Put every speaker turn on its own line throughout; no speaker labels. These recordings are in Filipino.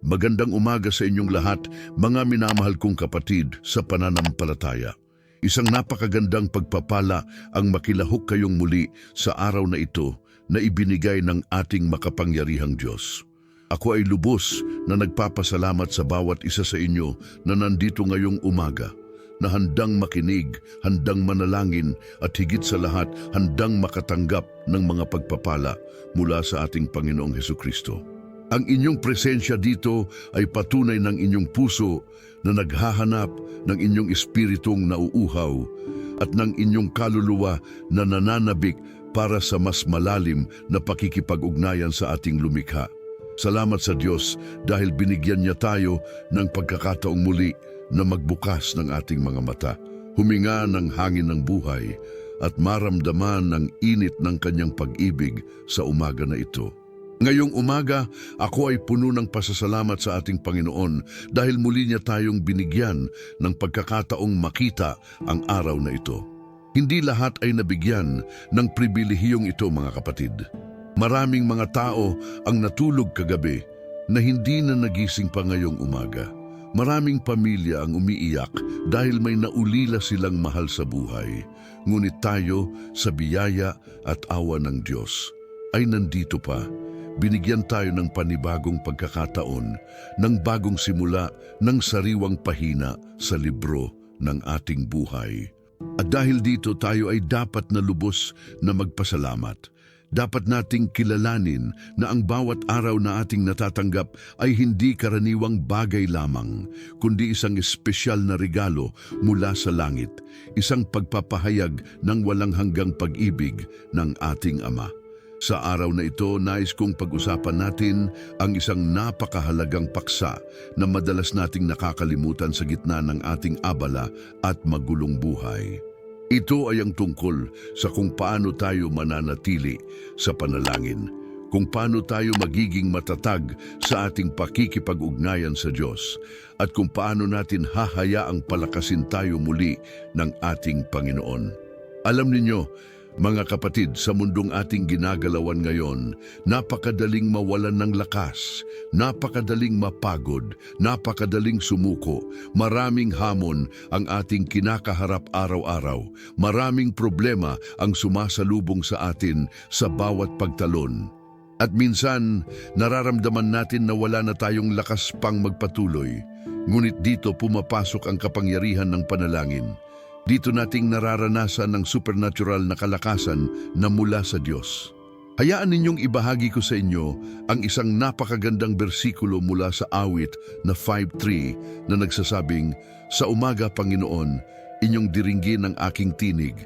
Magandang umaga sa inyong lahat, mga minamahal kong kapatid sa pananampalataya. Isang napakagandang pagpapala ang makilahok kayong muli sa araw na ito na ibinigay ng ating makapangyarihang Diyos. Ako ay lubos na nagpapasalamat sa bawat isa sa inyo na nandito ngayong umaga, na handang makinig, handang manalangin at higit sa lahat handang makatanggap ng mga pagpapala mula sa ating Panginoong Hesukristo. Ang inyong presensya dito ay patunay ng inyong puso na naghahanap ng inyong espiritong nauuhaw at ng inyong kaluluwa na nananabik para sa mas malalim na pakikipag-ugnayan sa ating lumikha. Salamat sa Diyos dahil binigyan niya tayo ng pagkakataong muli na magbukas ng ating mga mata, huminga ng hangin ng buhay at maramdaman ng init ng kanyang pag-ibig sa umaga na ito. Ngayong umaga, ako ay puno ng pasasalamat sa ating Panginoon dahil muli niya tayong binigyan ng pagkakataong makita ang araw na ito. Hindi lahat ay nabigyan ng pribilehiyong ito, mga kapatid. Maraming mga tao ang natulog kagabi na hindi na nagising pa ngayong umaga. Maraming pamilya ang umiiyak dahil may naulila silang mahal sa buhay. Ngunit tayo, sa biyaya at awa ng Diyos, ay nandito pa. Binigyan tayo ng panibagong pagkakataon, ng bagong simula, ng sariwang pahina sa libro ng ating buhay. At dahil dito tayo ay dapat na lubos na magpasalamat. Dapat nating kilalanin na ang bawat araw na ating natatanggap ay hindi karaniwang bagay lamang, kundi isang espesyal na regalo mula sa langit, isang pagpapahayag ng walang hanggang pag-ibig ng ating Ama. Sa araw na ito, nais kong pag-usapan natin ang isang napakahalagang paksa na madalas nating nakakalimutan sa gitna ng ating abala at magulong buhay. Ito ay ang tungkol sa kung paano tayo mananatili sa panalangin, kung paano tayo magiging matatag sa ating pakikipag-ugnayan sa Diyos, at kung paano natin hahayaang palakasin tayo muli ng ating Panginoon. Alam ninyo, mga kapatid, sa mundong ating ginagalawan ngayon, napakadaling mawalan ng lakas, napakadaling mapagod, napakadaling sumuko, maraming hamon ang ating kinakaharap araw-araw, maraming problema ang sumasalubong sa atin sa bawat pagtalon. At minsan, nararamdaman natin na wala na tayong lakas pang magpatuloy, ngunit dito pumapasok ang kapangyarihan ng panalangin. Dito nating nararanasan ng supernatural na kalakasan na mula sa Diyos. Hayaan ninyong ibahagi ko sa inyo ang isang napakagandang bersikulo mula sa awit na 5:3 na nagsasabing, "Sa umaga, Panginoon, inyong diringgin ang aking tinig.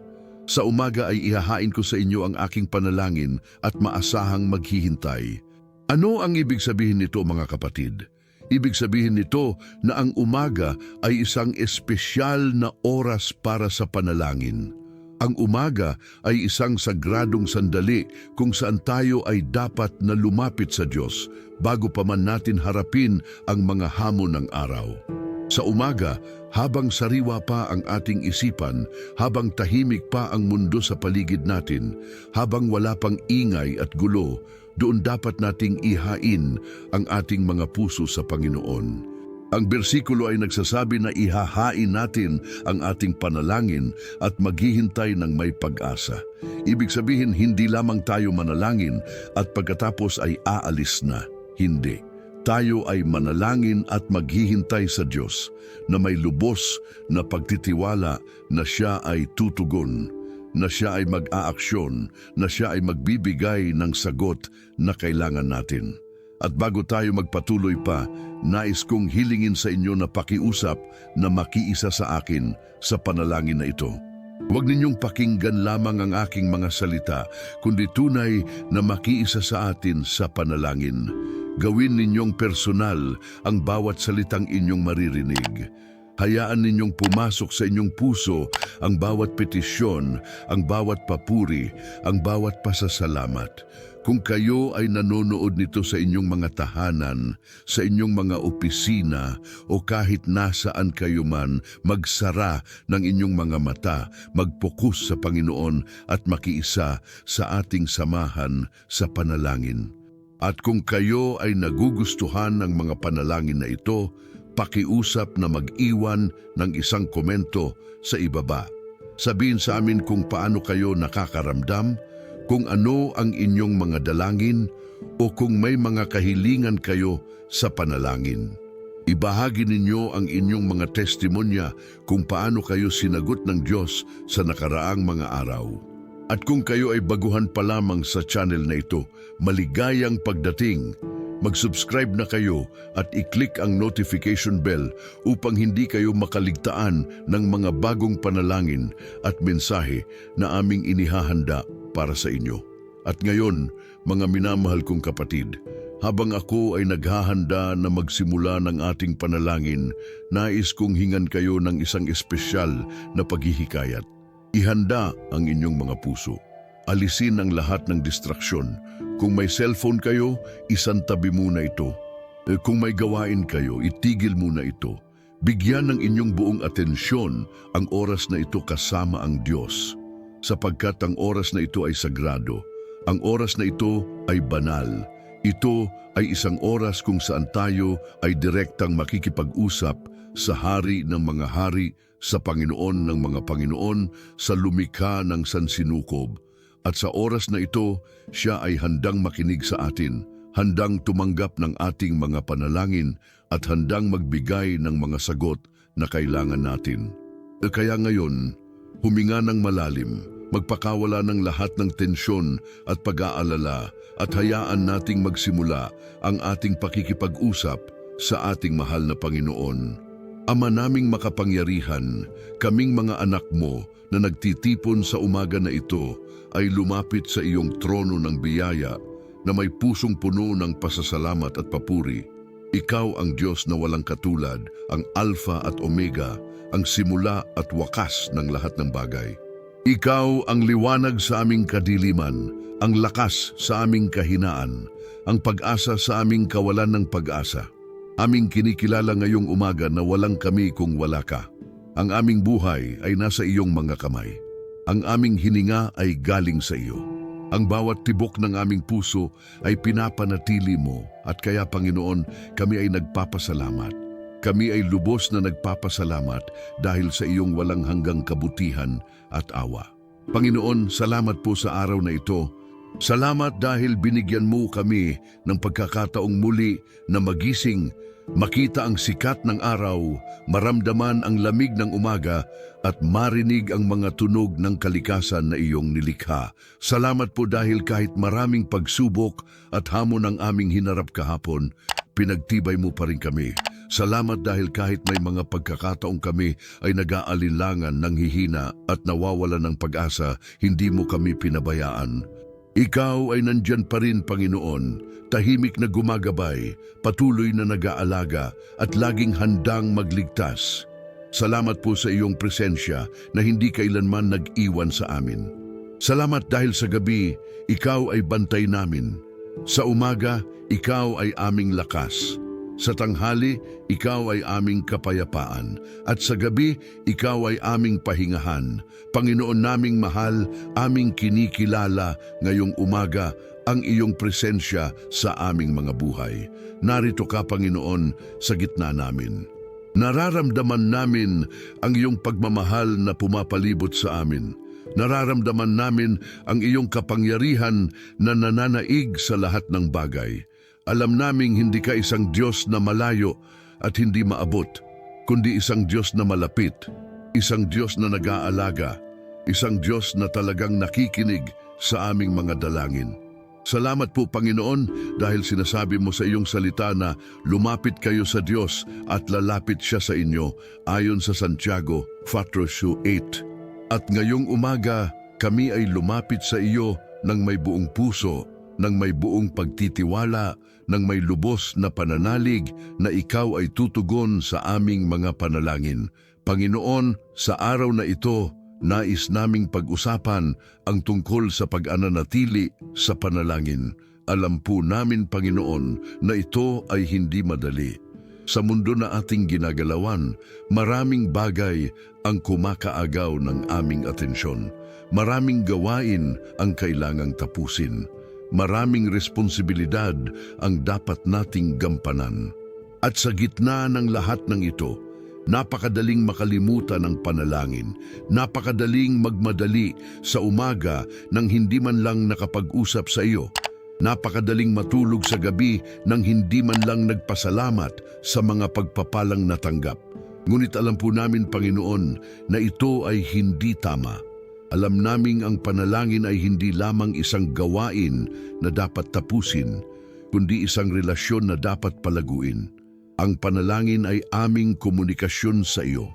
Sa umaga ay ihahain ko sa inyo ang aking panalangin at maasahang maghihintay." Ano ang ibig sabihin nito, mga kapatid? Ibig sabihin nito na ang umaga ay isang espesyal na oras para sa panalangin. Ang umaga ay isang sagradong sandali kung saan tayo ay dapat na lumapit sa Diyos bago pa man natin harapin ang mga hamon ng araw. Sa umaga, habang sariwa pa ang ating isipan, habang tahimik pa ang mundo sa paligid natin, habang wala pang ingay at gulo, doon dapat nating ihain ang ating mga puso sa Panginoon. Ang bersikulo ay nagsasabi na ihahain natin ang ating panalangin at maghihintay ng may pag-asa. Ibig sabihin, hindi lamang tayo manalangin at pagkatapos ay aalis na. Hindi. Tayo ay manalangin at maghihintay sa Diyos na may lubos na pagtitiwala na Siya ay tutugon, na Siya ay mag-aaksyon, na Siya ay magbibigay ng sagot na kailangan natin. At bago tayo magpatuloy pa, nais kong hilingin sa inyo na pakiusap na makiisa sa akin sa panalangin na ito. Huwag ninyong pakinggan lamang ang aking mga salita, kundi tunay na makiisa sa atin sa panalangin. Gawin ninyong personal ang bawat salitang inyong maririnig. Hayaan ninyong pumasok sa inyong puso ang bawat petisyon, ang bawat papuri, ang bawat pasasalamat. Kung kayo ay nanonood nito sa inyong mga tahanan, sa inyong mga opisina, o kahit nasaan kayo man, magsara ng inyong mga mata, magpokus sa Panginoon at makiisa sa ating samahan sa panalangin. At kung kayo ay nagugustuhan ng mga panalangin na ito, pakiusap na mag-iwan ng isang komento sa ibaba. Sabihin sa amin kung paano kayo nakakaramdam, kung ano ang inyong mga dalangin, o kung may mga kahilingan kayo sa panalangin. Ibahagi ninyo ang inyong mga testimonya kung paano kayo sinagot ng Diyos sa nakaraang mga araw. At kung kayo ay baguhan pa lamang sa channel na ito, maligayang pagdating. Mag-subscribe na kayo at i-click ang notification bell upang hindi kayo makaligtaan ng mga bagong panalangin at mensahe na aming inihahanda para sa inyo. At ngayon, mga minamahal kong kapatid, habang ako ay naghahanda na magsimula ng ating panalangin, nais kong hingan kayo ng isang espesyal na paghihikayat. Ihanda ang inyong mga puso. Alisin ang lahat ng distraksyon. Kung may cellphone kayo, isantabi muna ito. Kung may gawain kayo, itigil muna ito. Bigyan ng inyong buong atensyon ang oras na ito kasama ang Diyos. Sapagkat ang oras na ito ay sagrado. Ang oras na ito ay banal. Ito ay isang oras kung saan tayo ay direktang makikipag-usap sa Hari ng mga Hari, sa Panginoon ng mga Panginoon, sa lumikha ng sansinukob. At sa oras na ito, siya ay handang makinig sa atin, handang tumanggap ng ating mga panalangin at handang magbigay ng mga sagot na kailangan natin. Kaya ngayon, huminga ng malalim, magpakawala ng lahat ng tensyon at pag-aalala at hayaan nating magsimula ang ating pakikipag-usap sa ating mahal na Panginoon. Ama naming makapangyarihan, kaming mga anak mo na nagtitipon sa umaga na ito ay lumapit sa iyong trono ng biyaya na may pusong puno ng pasasalamat at papuri. Ikaw ang Diyos na walang katulad, ang Alpha at Omega, ang simula at wakas ng lahat ng bagay. Ikaw ang liwanag sa aming kadiliman, ang lakas sa aming kahinaan, ang pag-asa sa aming kawalan ng pag-asa. Aming kinikilala ngayong umaga na walang kami kung wala ka. Ang aming buhay ay nasa iyong mga kamay. Ang aming hininga ay galing sa iyo. Ang bawat tibok ng aming puso ay pinapanatili mo at kaya Panginoon, kami ay nagpapasalamat. Kami ay lubos na nagpapasalamat dahil sa iyong walang hanggang kabutihan at awa. Panginoon, salamat po sa araw na ito. Salamat dahil binigyan mo kami ng pagkakataong muli na magising, makita ang sikat ng araw, maramdaman ang lamig ng umaga at marinig ang mga tunog ng kalikasan na iyong nilikha. Salamat po dahil kahit maraming pagsubok at hamon ang aming hinarap kahapon, pinagtibay mo pa rin kami. Salamat dahil kahit may mga pagkakataong kami ay nag-aalinlangan, nanghihina at nawawala ng pag-asa, hindi mo kami pinabayaan. Ikaw ay nandyan pa rin, Panginoon, tahimik na gumagabay, patuloy na nag-aalaga at laging handang magligtas. Salamat po sa iyong presensya na hindi kailanman nag-iwan sa amin. Salamat dahil sa gabi, ikaw ay bantay namin. Sa umaga, ikaw ay aming lakas. Sa tanghali, ikaw ay aming kapayapaan. At sa gabi, ikaw ay aming pahingahan. Panginoon naming mahal, aming kinikilala ngayong umaga ang iyong presensya sa aming mga buhay. Narito ka, Panginoon, sa gitna namin. Nararamdaman namin ang iyong pagmamahal na pumapalibot sa amin. Nararamdaman namin ang iyong kapangyarihan na nananaig sa lahat ng bagay. Alam naming hindi ka isang Diyos na malayo at hindi maabot, kundi isang Diyos na malapit, isang Diyos na nag-aalaga, isang Diyos na talagang nakikinig sa aming mga dalangin. Salamat po, Panginoon, dahil sinasabi mo sa iyong salita na lumapit kayo sa Diyos at lalapit siya sa inyo, ayon sa Santiago 4:8. At ngayong umaga, kami ay lumapit sa iyo ng may buong puso, ng may buong pagtitiwala, ng may lubos na pananalig na ikaw ay tutugon sa aming mga panalangin. Panginoon, sa araw na ito, nais naming pag-usapan ang tungkol sa pag-ananatili sa panalangin. Alam po namin, Panginoon, na ito ay hindi madali. Sa mundo na ating ginagalawan, maraming bagay ang kumakaagaw ng aming atensyon. Maraming gawain ang kailangang tapusin. maraming responsibilidad ang dapat nating gampanan. At sa gitna ng lahat ng ito, napakadaling makalimutan ang panalangin, napakadaling magmadali sa umaga nang hindi man lang nakapag-usap sa iyo, napakadaling matulog sa gabi nang hindi man lang nagpasalamat sa mga pagpapalang natanggap. Ngunit alam po namin, Panginoon, na ito ay hindi tama. Alam naming ang panalangin ay hindi lamang isang gawain na dapat tapusin, kundi isang relasyon na dapat palaguin. Ang panalangin ay aming komunikasyon sa iyo.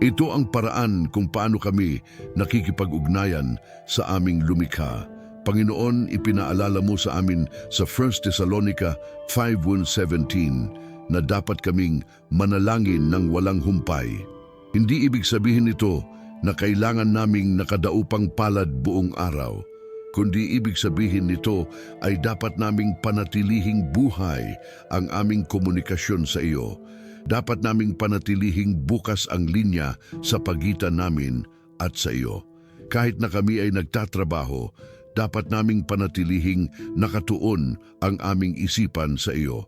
Ito ang paraan kung paano kami nakikipag-ugnayan sa aming lumikha. Panginoon, ipinaalala mo sa amin sa 1 Thessalonica 5:17 na dapat kaming manalangin ng walang humpay. Hindi ibig sabihin nito na kailangan naming nakadaupang palad buong araw, kundi ibig sabihin nito ay dapat naming panatilihing buhay ang aming komunikasyon sa iyo. Dapat naming panatilihing bukas ang linya sa pagitan namin at sa iyo. Kahit na kami ay nagtatrabaho, dapat naming panatilihing nakatuon ang aming isipan sa iyo.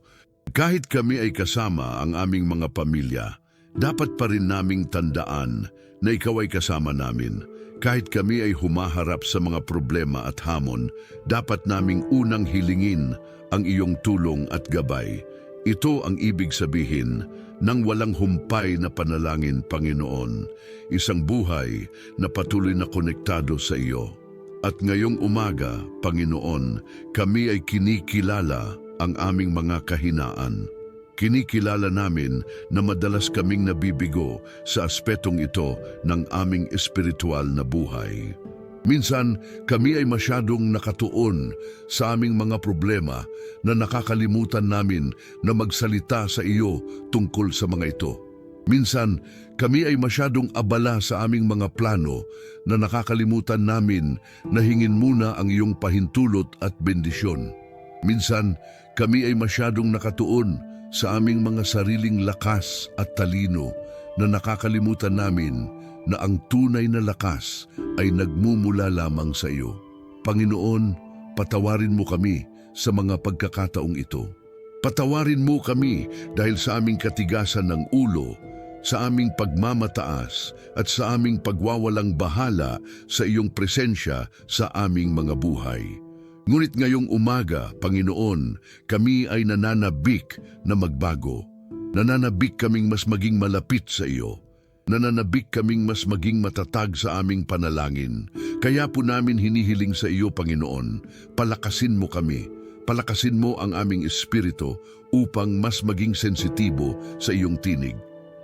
Kahit kami ay kasama ang aming mga pamilya, dapat pa rin naming tandaan na ikaw ay kasama namin. Kahit kami ay humaharap sa mga problema at hamon, dapat naming unang hilingin ang iyong tulong at gabay. Ito ang ibig sabihin ng walang humpay na panalangin, Panginoon. Isang buhay na patuloy na konektado sa iyo. At ngayong umaga, Panginoon, kami ay kinikilala ang aming mga kahinaan. Kinikilala namin na madalas kaming nabibigo sa aspetong ito ng aming espiritual na buhay. Minsan, kami ay masyadong nakatuon sa aming mga problema na nakakalimutan namin na magsalita sa iyo tungkol sa mga ito. Minsan, kami ay masyadong abala sa aming mga plano na nakakalimutan namin na hingin muna ang iyong pahintulot at bendisyon. Minsan, kami ay masyadong nakatuon sa aming mga sariling lakas at talino na nakakalimutan namin na ang tunay na lakas ay nagmumula lamang sa iyo. Panginoon, patawarin mo kami sa mga pagkakataong ito. Patawarin mo kami dahil sa aming katigasan ng ulo, sa aming pagmamataas at sa aming pagwawalang bahala sa iyong presensya sa aming mga buhay. Ngunit ngayong umaga, Panginoon, kami ay nananabik na magbago. Nananabik kaming mas maging malapit sa iyo. Nananabik kaming mas maging matatag sa aming panalangin. Kaya po namin hinihiling sa iyo, Panginoon, palakasin mo kami. Palakasin mo ang aming espiritu upang mas maging sensitibo sa iyong tinig.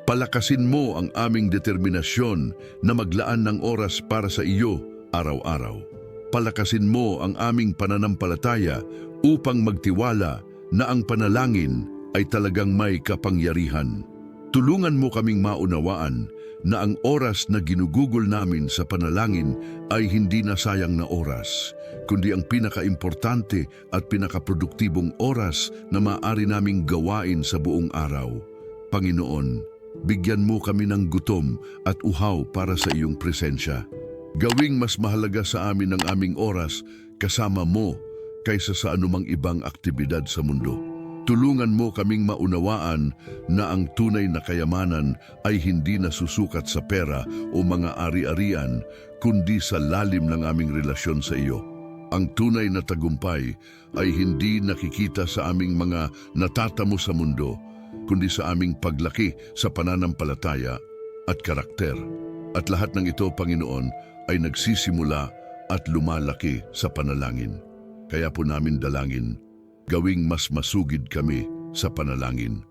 Palakasin mo ang aming determinasyon na maglaan ng oras para sa iyo araw-araw. Palakasin mo ang aming pananampalataya upang magtiwala na ang panalangin ay talagang may kapangyarihan. Tulungan mo kaming maunawaan na ang oras na ginugugol namin sa panalangin ay hindi na sayang na oras, kundi ang pinakaimportante at pinakaproduktibong oras na maaari naming gawain sa buong araw. Panginoon, bigyan mo kami ng gutom at uhaw para sa iyong presensya. Gawing mas mahalaga sa amin ang aming oras kasama mo kaysa sa anumang ibang aktibidad sa mundo. Tulungan mo kaming maunawaan na ang tunay na kayamanan ay hindi nasusukat sa pera o mga ari-arian, kundi sa lalim ng aming relasyon sa iyo. Ang tunay na tagumpay ay hindi nakikita sa aming mga natatamo sa mundo, kundi sa aming paglaki sa pananampalataya at karakter. At lahat ng ito, Panginoon, ay nagsisimula at lumalaki sa panalangin. Kaya po namin dalangin, gawing mas masugid kami sa panalangin.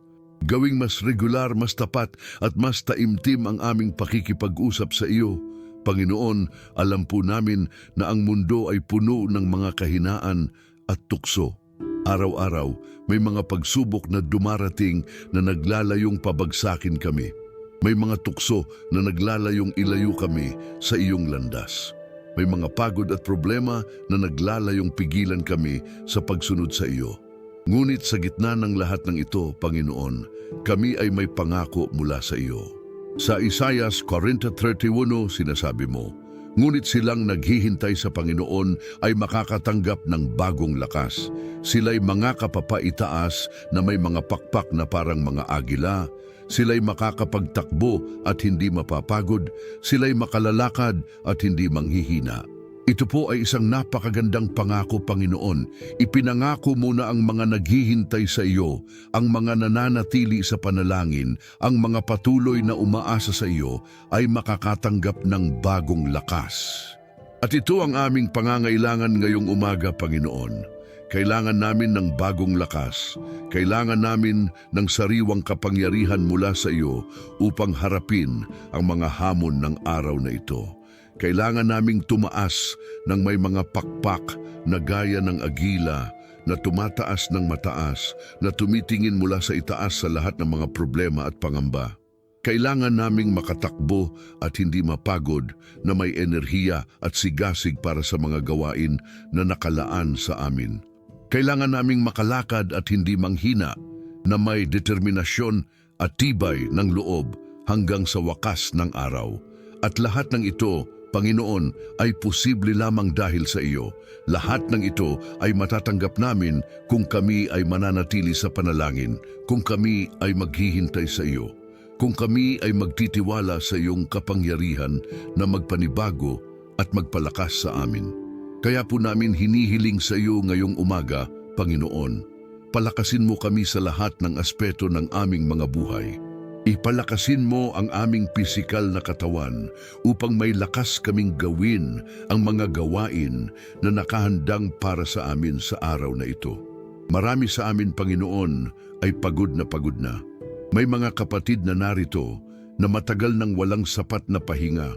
Gawing mas regular, mas tapat at mas taimtim ang aming pakikipag-usap sa iyo. Panginoon, alam po namin na ang mundo ay puno ng mga kahinaan at tukso. Araw-araw, may mga pagsubok na dumarating na naglalayong pabagsakin kami. May mga tukso na naglalayong ilayo kami sa iyong landas. May mga pagod at problema na naglalayong pigilan kami sa pagsunod sa iyo. Ngunit sa gitna ng lahat ng ito, Panginoon, kami ay may pangako mula sa iyo. Sa Isaias 40:31 sinasabi mo, Ngunit silang naghihintay sa Panginoon ay makakatanggap ng bagong lakas. Sila'y mga kapapaitaas na may mga pakpak na parang mga agila. Sila'y makakapagtakbo at hindi mapapagod. Sila'y makalalakad at hindi manghihina. Ito po ay isang napakagandang pangako, Panginoon. Ipinangako mo na ang mga naghihintay sa iyo, ang mga nananatili sa panalangin, ang mga patuloy na umaasa sa iyo ay makakatanggap ng bagong lakas. At ito ang aming pangangailangan ngayong umaga, Panginoon. Kailangan namin ng bagong lakas. Kailangan namin ng sariwang kapangyarihan mula sa iyo upang harapin ang mga hamon ng araw na ito. Kailangan naming tumaas ng may mga pakpak na gaya ng agila na tumataas ng mataas, na tumitingin mula sa itaas sa lahat ng mga problema at pangamba. Kailangan naming makatakbo at hindi mapagod, na may enerhiya at sigasig para sa mga gawain na nakalaan sa amin. Kailangan naming makalakad at hindi manghina, na may determinasyon at tibay ng loob hanggang sa wakas ng araw. At lahat ng ito, Panginoon, ay posible lamang dahil sa iyo. Lahat ng ito ay matatanggap namin kung kami ay mananatili sa panalangin, kung kami ay maghihintay sa iyo, kung kami ay magtitiwala sa iyong kapangyarihan na magpanibago at magpalakas sa amin. Kaya po namin hinihiling sa iyo ngayong umaga, Panginoon, palakasin mo kami sa lahat ng aspeto ng aming mga buhay. Ipalakasin mo ang aming pisikal na katawan upang may lakas kaming gawin ang mga gawain na nakahandang para sa amin sa araw na ito. Marami sa amin, Panginoon, ay pagod na. May mga kapatid na narito na matagal nang walang sapat na pahinga.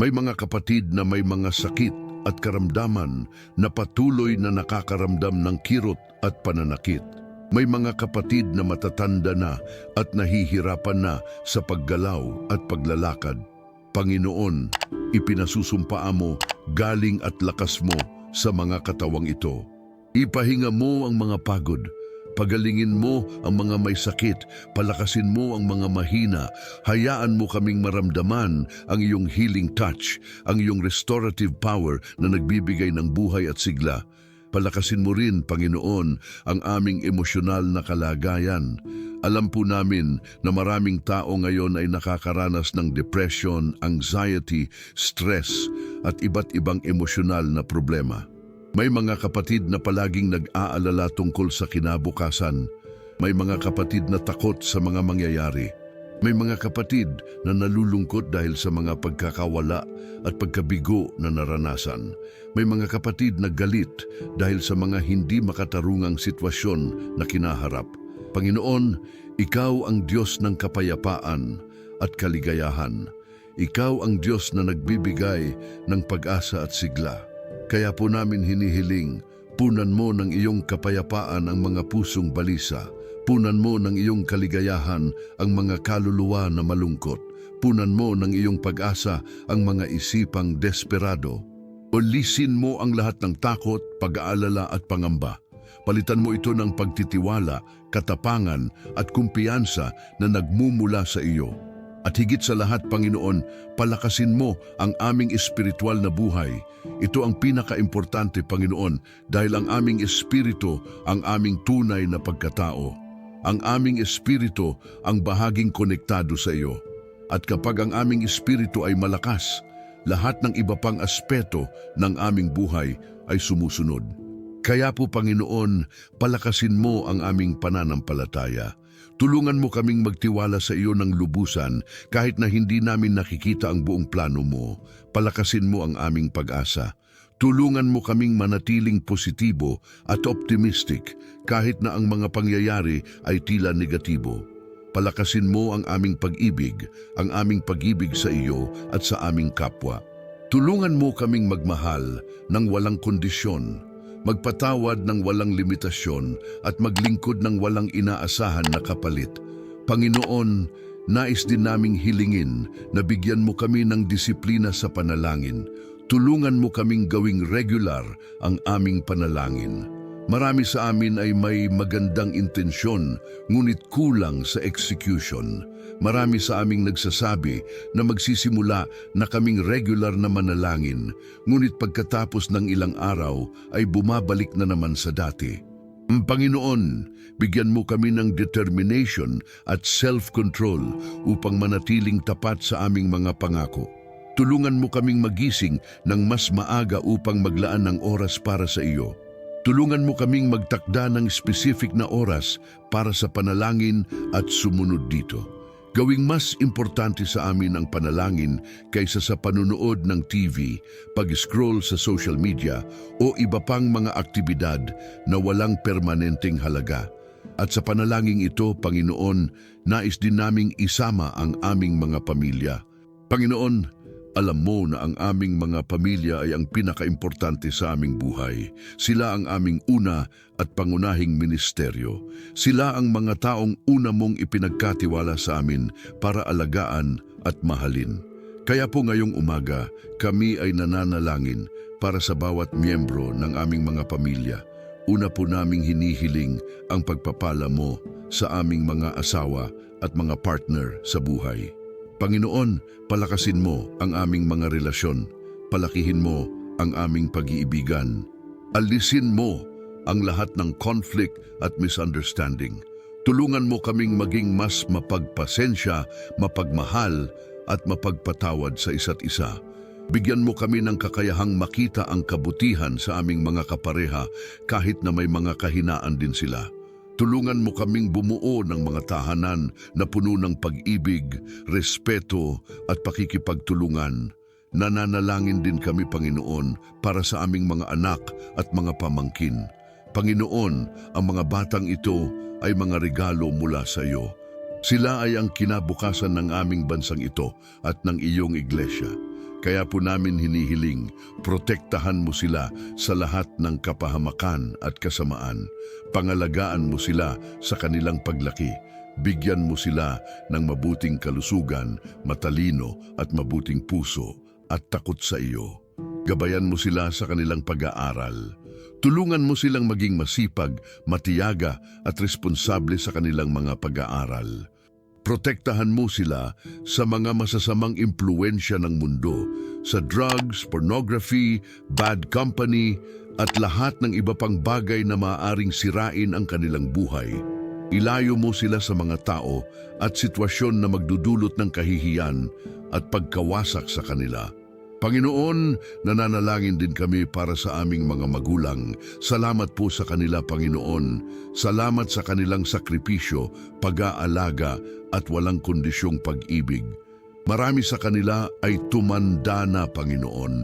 May mga kapatid na may mga sakit at karamdaman na patuloy na nakakaramdam ng kirot at pananakit. May mga kapatid na matatanda na at nahihirapan na sa paggalaw at paglalakad. Panginoon, ipinasusumpaan mo galing at lakas mo sa mga katawang ito. Ipahinga mo ang mga pagod, pagalingin mo ang mga may sakit, palakasin mo ang mga mahina, hayaan mo kaming maramdaman ang iyong healing touch, ang iyong restorative power na nagbibigay ng buhay at sigla. Palakasin mo rin, Panginoon, ang aming emosyonal na kalagayan. Alam po namin na maraming tao ngayon ay nakakaranas ng depression, anxiety, stress at iba't ibang emosyonal na problema. May mga kapatid na palaging nag-aalala tungkol sa kinabukasan. May mga kapatid na takot sa mga mangyayari. May mga kapatid na nalulungkot dahil sa mga pagkakawala at pagkabigo na naranasan. May mga kapatid na galit dahil sa mga hindi makatarungang sitwasyon na kinaharap. Panginoon, Ikaw ang Diyos ng kapayapaan at kaligayahan. Ikaw ang Diyos na nagbibigay ng pag-asa at sigla. Kaya po namin hinihiling, punan mo ng iyong kapayapaan ang mga pusong balisa. Punan mo ng iyong kaligayahan ang mga kaluluwa na malungkot. Punan mo ng iyong pag-asa ang mga isipang desperado. Ulisin mo ang lahat ng takot, pag-aalala at pangamba. Palitan mo ito ng pagtitiwala, katapangan at kumpiyansa na nagmumula sa iyo. At higit sa lahat, Panginoon, palakasin mo ang aming espiritual na buhay. Ito ang pinaka-importante, Panginoon, dahil ang aming espiritu ang aming tunay na pagkatao. Ang aming espiritu ang bahaging konektado sa iyo. At kapag ang aming espiritu ay malakas, lahat ng iba pang aspeto ng aming buhay ay sumusunod. Kaya po, Panginoon, palakasin mo ang aming pananampalataya. Tulungan mo kaming magtiwala sa iyo ng lubusan kahit na hindi namin nakikita ang buong plano mo. Palakasin mo ang aming pag-asa. Tulungan mo kaming manatiling positibo at optimistic kahit na ang mga pangyayari ay tila negatibo. Palakasin mo ang aming pag-ibig sa iyo at sa aming kapwa. Tulungan mo kaming magmahal ng walang kondisyon, magpatawad ng walang limitasyon at maglingkod ng walang inaasahan na kapalit. Panginoon, nais din naming hilingin na bigyan mo kami ng disiplina sa panalangin. Tulungan mo kaming gawing regular ang aming panalangin. Marami sa amin ay may magandang intensyon, ngunit kulang sa execution. Marami sa aming nagsasabi na magsisimula na kaming regular na manalangin, ngunit pagkatapos ng ilang araw ay bumabalik na naman sa dati. Panginoon, bigyan mo kami ng determination at self-control upang manatiling tapat sa aming mga pangako. Tulungan mo kaming magising ng mas maaga upang maglaan ng oras para sa iyo. Tulungan mo kaming magtakda ng specific na oras para sa panalangin at sumunod dito. Gawing mas importante sa amin ang panalangin kaysa sa panunood ng TV, pag-scroll sa social media o iba pang mga aktibidad na walang permanenteng halaga. At sa panalangin ito, Panginoon, nais din naming isama ang aming mga pamilya. Panginoon, alam mo na ang aming mga pamilya ay ang pinakaimportante sa aming buhay. Sila ang aming una at pangunahing ministeryo. Sila ang mga taong una mong ipinagkatiwala sa amin para alagaan at mahalin. Kaya po ngayong umaga, kami ay nananalangin para sa bawat miyembro ng aming mga pamilya. Una po naming hinihiling ang pagpapala mo sa aming mga asawa at mga partner sa buhay. Panginoon, palakasin mo ang aming mga relasyon. Palakihin mo ang aming pag-iibigan. Alisin mo ang lahat ng conflict at misunderstanding. Tulungan mo kaming maging mas mapagpasensya, mapagmahal at mapagpatawad sa isa't isa. Bigyan mo kami ng kakayahang makita ang kabutihan sa aming mga kapareha kahit na may mga kahinaan din sila. Tulungan mo kaming bumuo ng mga tahanan na puno ng pag-ibig, respeto at pakikipagtulungan. Nananalangin din kami, Panginoon, para sa aming mga anak at mga pamangkin. Panginoon, ang mga batang ito ay mga regalo mula sa iyo. Sila ay ang kinabukasan ng aming bansang ito at ng iyong iglesia. Kaya po namin hinihiling, protektahan mo sila sa lahat ng kapahamakan at kasamaan. Pangalagaan mo sila sa kanilang paglaki. Bigyan mo sila ng mabuting kalusugan, matalino at mabuting puso at takot sa iyo. Gabayan mo sila sa kanilang pag-aaral. Tulungan mo silang maging masipag, matiyaga at responsable sa kanilang mga pag-aaral. Protektahan mo sila sa mga masasamang impluensya ng mundo, sa drugs, pornography, bad company, at lahat ng iba pang bagay na maaaring sirain ang kanilang buhay. Ilayo mo sila sa mga tao at sitwasyon na magdudulot ng kahihiyan at pagkawasak sa kanila. Panginoon, nananalangin din kami para sa aming mga magulang. Salamat po sa kanila, Panginoon. Salamat sa kanilang sakripisyo, pag-aalaga at walang kondisyong pag-ibig. Marami sa kanila ay tumanda na, Panginoon.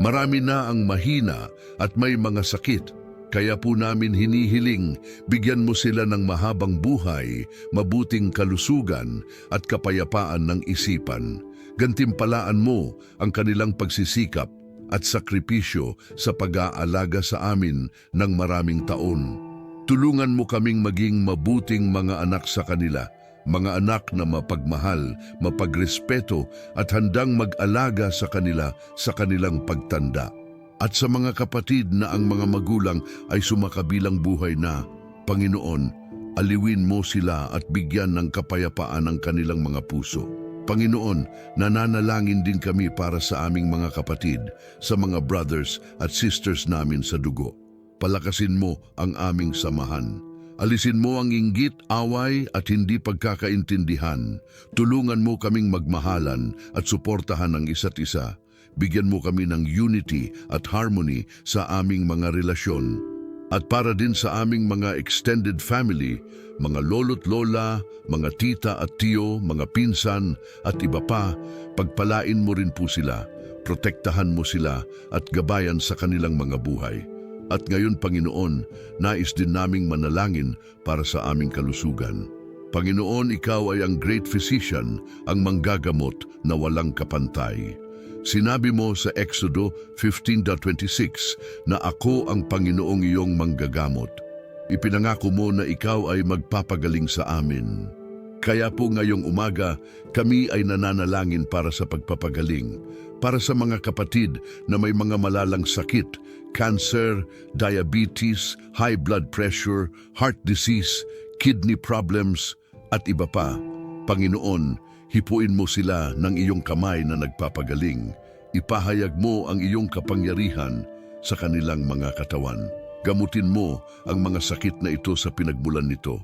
Marami na ang mahina at may mga sakit. Kaya po namin hinihiling, bigyan mo sila ng mahabang buhay, mabuting kalusugan at kapayapaan ng isipan. Gantimpalaan mo ang kanilang pagsisikap at sakripisyo sa pag-aalaga sa amin ng maraming taon. Tulungan mo kaming maging mabuting mga anak sa kanila, mga anak na mapagmahal, mapagrespeto at handang mag-alaga sa kanila sa kanilang pagtanda. At sa mga kapatid na ang mga magulang ay sumakabilang buhay na, Panginoon, aliwin mo sila at bigyan ng kapayapaan ang kanilang mga puso. Panginoon, nananalangin din kami para sa aming mga kapatid, sa mga brothers at sisters namin sa dugo. Palakasin mo ang aming samahan. Alisin mo ang inggit, away at hindi pagkakaintindihan. Tulungan mo kaming magmahalan at suportahan ang isa't isa. Bigyan mo kami ng unity at harmony sa aming mga relasyon. At para din sa aming mga extended family, mga lolo't lola, mga tita at tiyo, mga pinsan at iba pa, pagpalain mo rin po sila, protektahan mo sila at gabayan sa kanilang mga buhay. At ngayon, Panginoon, nais din naming manalangin para sa aming kalusugan. Panginoon, Ikaw ay ang great physician, ang manggagamot na walang kapantay. Sinabi mo sa Exodo 15:26 na ako ang Panginoong iyong manggagamot. Ipinangako mo na ikaw ay magpapagaling sa amin. Kaya po ngayong umaga, kami ay nananalangin para sa pagpapagaling, para sa mga kapatid na may mga malalang sakit, cancer, diabetes, high blood pressure, heart disease, kidney problems, at iba pa. Panginoon, hipuin mo sila ng iyong kamay na nagpapagaling. Ipahayag mo ang iyong kapangyarihan sa kanilang mga katawan. Gamutin mo ang mga sakit na ito sa pinagmulan nito.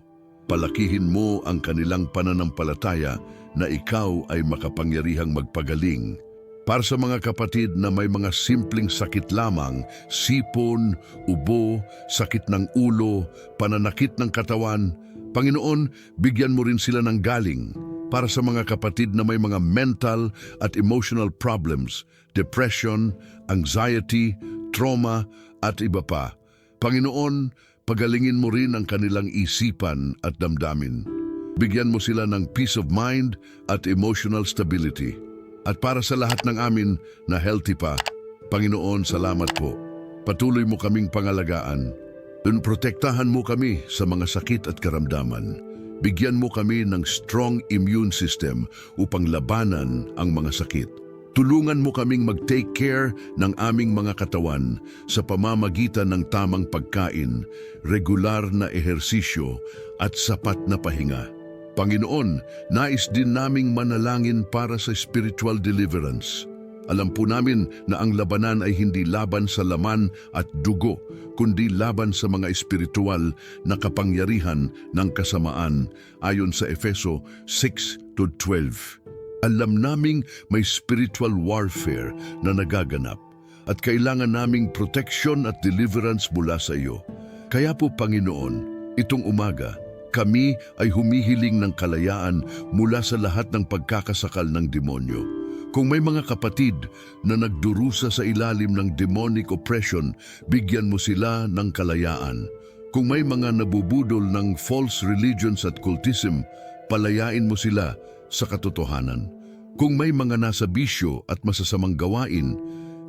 Palakihin mo ang kanilang pananampalataya na ikaw ay makapangyarihang magpagaling. Para sa mga kapatid na may mga simpleng sakit lamang, sipon, ubo, sakit ng ulo, pananakit ng katawan, Panginoon, bigyan mo rin sila ng galing. Para sa mga kapatid na may mga mental at emotional problems, depression, anxiety, trauma, at iba pa, Panginoon, pagalingin mo rin ang kanilang isipan at damdamin. Bigyan mo sila ng peace of mind at emotional stability. At para sa lahat ng amin na healthy pa, Panginoon, salamat po. Patuloy mo kaming pangalagaan. Protektahan mo kami sa mga sakit at karamdaman. Bigyan mo kami ng strong immune system upang labanan ang mga sakit. Tulungan mo kaming mag-take care ng aming mga katawan sa pamamagitan ng tamang pagkain, regular na ehersisyo at sapat na pahinga. Panginoon, nais din naming manalangin para sa spiritual deliverance. Alam po namin na ang labanan ay hindi laban sa laman at dugo, kundi laban sa mga espiritual na kapangyarihan ng kasamaan ayon sa Efeso 6:12. Alam naming may spiritual warfare na nagaganap at kailangan naming protection at deliverance mula sa iyo. Kaya po Panginoon, itong umaga, kami ay humihiling ng kalayaan mula sa lahat ng pagkakasakal ng demonyo. Kung may mga kapatid na nagdurusa sa ilalim ng demonic oppression, bigyan mo sila ng kalayaan. Kung may mga nabubudol ng false religions at cultism, palayain mo sila sa katotohanan. Kung may mga nasa bisyo at masasamang gawain,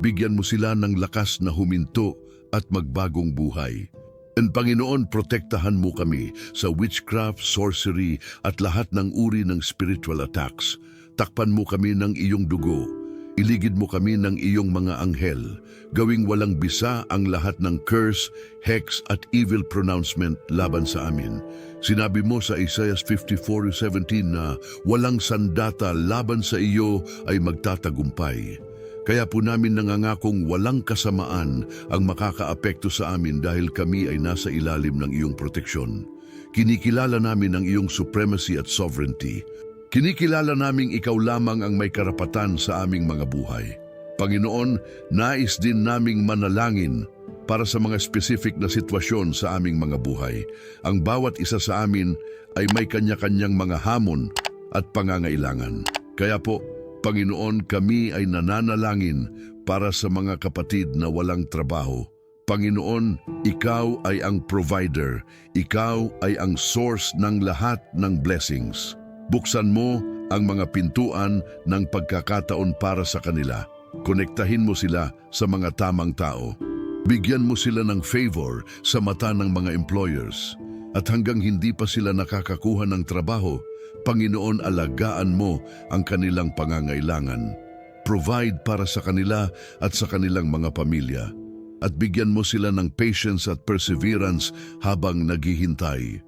bigyan mo sila ng lakas na huminto at magbagong buhay. And Panginoon, protektahan mo kami sa witchcraft, sorcery at lahat ng uri ng spiritual attacks. Takpan mo kami ng iyong dugo. Iligid mo kami ng iyong mga anghel. Gawing walang bisa ang lahat ng curse, hex at evil pronouncement laban sa amin. Sinabi mo sa Isaiah 54:17 na walang sandata laban sa iyo ay magtatagumpay. Kaya po namin nangangakong walang kasamaan ang makakaapekto sa amin dahil kami ay nasa ilalim ng iyong proteksyon. Kinikilala namin ang iyong supremacy at sovereignty. Kinikilala naming ikaw lamang ang may karapatan sa aming mga buhay. Panginoon, nais din naming manalangin para sa mga specific na sitwasyon sa aming mga buhay. Ang bawat isa sa amin ay may kanya-kanyang mga hamon at pangangailangan. Kaya po, Panginoon, kami ay nananalangin para sa mga kapatid na walang trabaho. Panginoon, ikaw ay ang provider. Ikaw ay ang source ng lahat ng blessings. Buksan mo ang mga pintuan ng pagkakataon para sa kanila. Konektahin mo sila sa mga tamang tao. Bigyan mo sila ng favor sa mata ng mga employers. At hanggang hindi pa sila nakakakuha ng trabaho, Panginoon, alagaan mo ang kanilang pangangailangan. Provide para sa kanila at sa kanilang mga pamilya. At bigyan mo sila ng patience at perseverance habang naghihintay.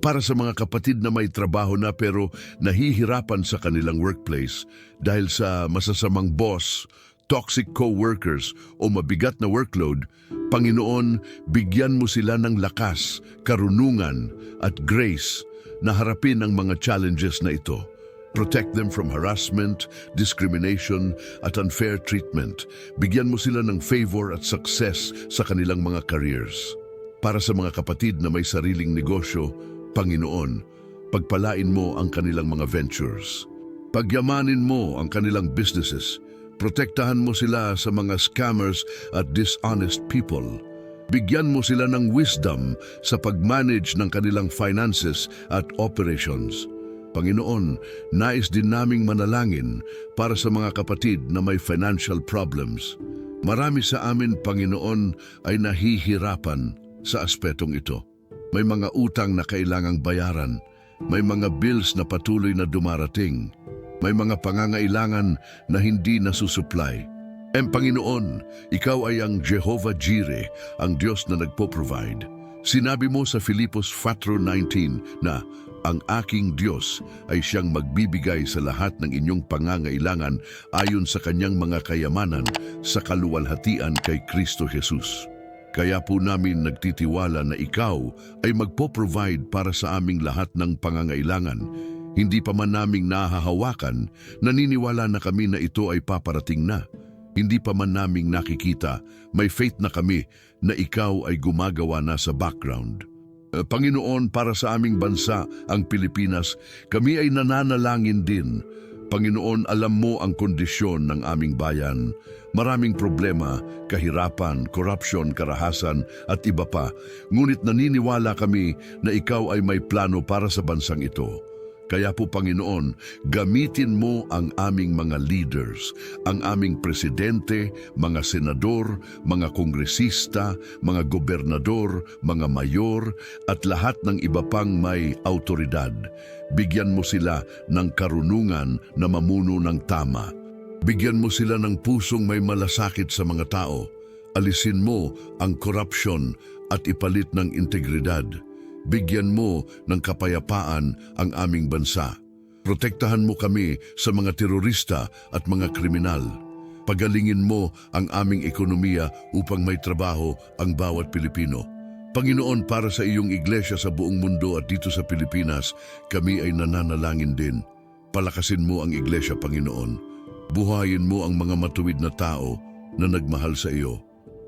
Para sa mga kapatid na may trabaho na pero nahihirapan sa kanilang workplace dahil sa masasamang boss, toxic co-workers o mabigat na workload, Panginoon, bigyan mo sila ng lakas, karunungan at grace na harapin ang mga challenges na ito. Protect them from harassment, discrimination at unfair treatment. Bigyan mo sila ng favor at success sa kanilang mga careers. Para sa mga kapatid na may sariling negosyo, Panginoon, pagpalain mo ang kanilang mga ventures. Pagyamanin mo ang kanilang businesses. Protektahan mo sila sa mga scammers at dishonest people. Bigyan mo sila ng wisdom sa pag-manage ng kanilang finances at operations. Panginoon, nais din naming manalangin para sa mga kapatid na may financial problems. Marami sa amin, Panginoon, ay nahihirapan sa aspetong ito. May mga utang na kailangang bayaran May mga bills na patuloy na dumarating. May mga pangangailangan na hindi nasusupply. Panginoon, Ikaw ay ang Jehovah Jireh, ang Diyos na nagpo-provide. Sinabi mo sa Filipos 4:19 na ang aking Diyos ay siyang magbibigay sa lahat ng inyong pangangailangan ayon sa kanyang mga kayamanan sa kaluwalhatian kay Kristo Jesus. Kaya po namin nagtitiwala na Ikaw ay magpo-provide para sa aming lahat ng pangangailangan. Hindi pa man naming nahahawakan, naniniwala na kami na ito ay paparating na. Hindi pa man naming nakikita, may faith na kami na Ikaw ay gumagawa na sa background. Panginoon, para sa aming bansa, ang Pilipinas, kami ay nananalangin din. Panginoon, alam mo ang kondisyon ng aming bayan. Maraming problema, kahirapan, korupsyon, karahasan at iba pa. Ngunit naniniwala kami na Ikaw ay may plano para sa bansang ito. Kaya po Panginoon, gamitin mo ang aming mga leaders, ang aming presidente, mga senador, mga kongresista, mga gobernador, mga mayor, at lahat ng iba pang may autoridad. Bigyan mo sila ng karunungan na mamuno ng tama. Bigyan mo sila ng pusong may malasakit sa mga tao. Alisin mo ang korupsyon at ipalit ng integridad. Bigyan mo ng kapayapaan ang aming bansa. Protektahan mo kami sa mga terorista at mga kriminal. Pagalingin mo ang aming ekonomiya upang may trabaho ang bawat Pilipino. Panginoon, para sa iyong iglesia sa buong mundo at dito sa Pilipinas, kami ay nananalangin din. Palakasin mo ang iglesia, Panginoon. Buhayin mo ang mga matuwid na tao na nagmahal sa iyo.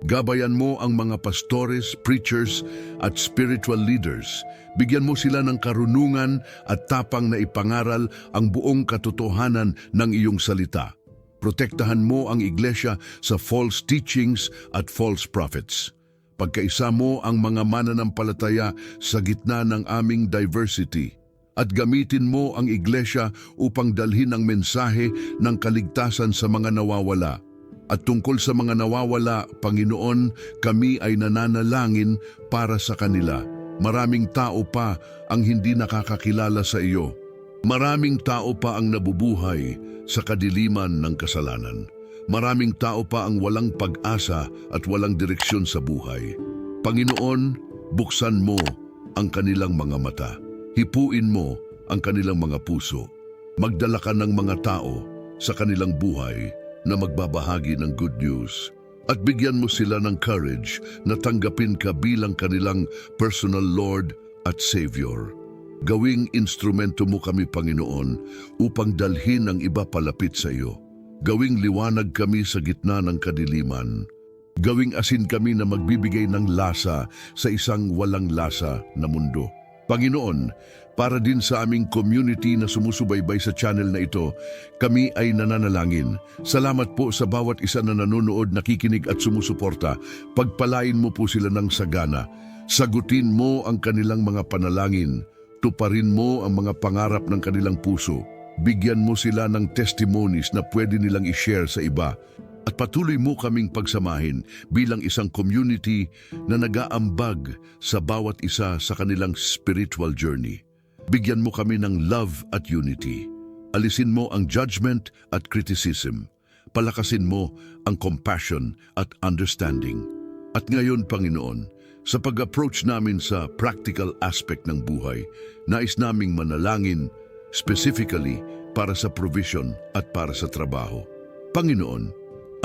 Gabayan mo ang mga pastores, preachers at spiritual leaders. Bigyan mo sila ng karunungan at tapang na ipangaral ang buong katotohanan ng iyong salita. Protektahan mo ang iglesia sa false teachings at false prophets. Pagkaisa mo ang mga mananampalataya sa gitna ng aming diversity. At gamitin mo ang iglesia upang dalhin ang mensahe ng kaligtasan sa mga nawawala. At tungkol sa mga nawawala, Panginoon, kami ay nananalangin para sa kanila. Maraming tao pa ang hindi nakakakilala sa iyo. Maraming tao pa ang nabubuhay sa kadiliman ng kasalanan. Maraming tao pa ang walang pag-asa at walang direksyon sa buhay. Panginoon, buksan mo ang kanilang mga mata. Hipuin mo ang kanilang mga puso. Magdala ka ng mga tao sa kanilang buhay na magbabahagi ng good news. At bigyan mo sila ng courage na tanggapin ka bilang kanilang personal Lord at Savior. Gawing instrumento mo kami, Panginoon, upang dalhin ang iba palapit sa iyo. Gawing liwanag kami sa gitna ng kadiliman. Gawing asin kami na magbibigay ng lasa sa isang walang lasa na mundo. Panginoon, para din sa aming community na sumusubaybay sa channel na ito, kami ay nananalangin. Salamat po sa bawat isa na nanonood, nakikinig at sumusuporta. Pagpalain mo po sila ng sagana. Sagutin mo ang kanilang mga panalangin. Tuparin mo ang mga pangarap ng kanilang puso. Bigyan mo sila ng testimonies na pwede nilang i-share sa iba. At patuloy mo kaming pagsamahin bilang isang community na nag-aambag sa bawat isa sa kanilang spiritual journey. Bigyan mo kami ng love at unity. Alisin mo ang judgment at criticism. Palakasin mo ang compassion at understanding. At ngayon, Panginoon, sa pag-approach namin sa practical aspect ng buhay, nais naming manalangin specifically para sa provision at para sa trabaho. Panginoon,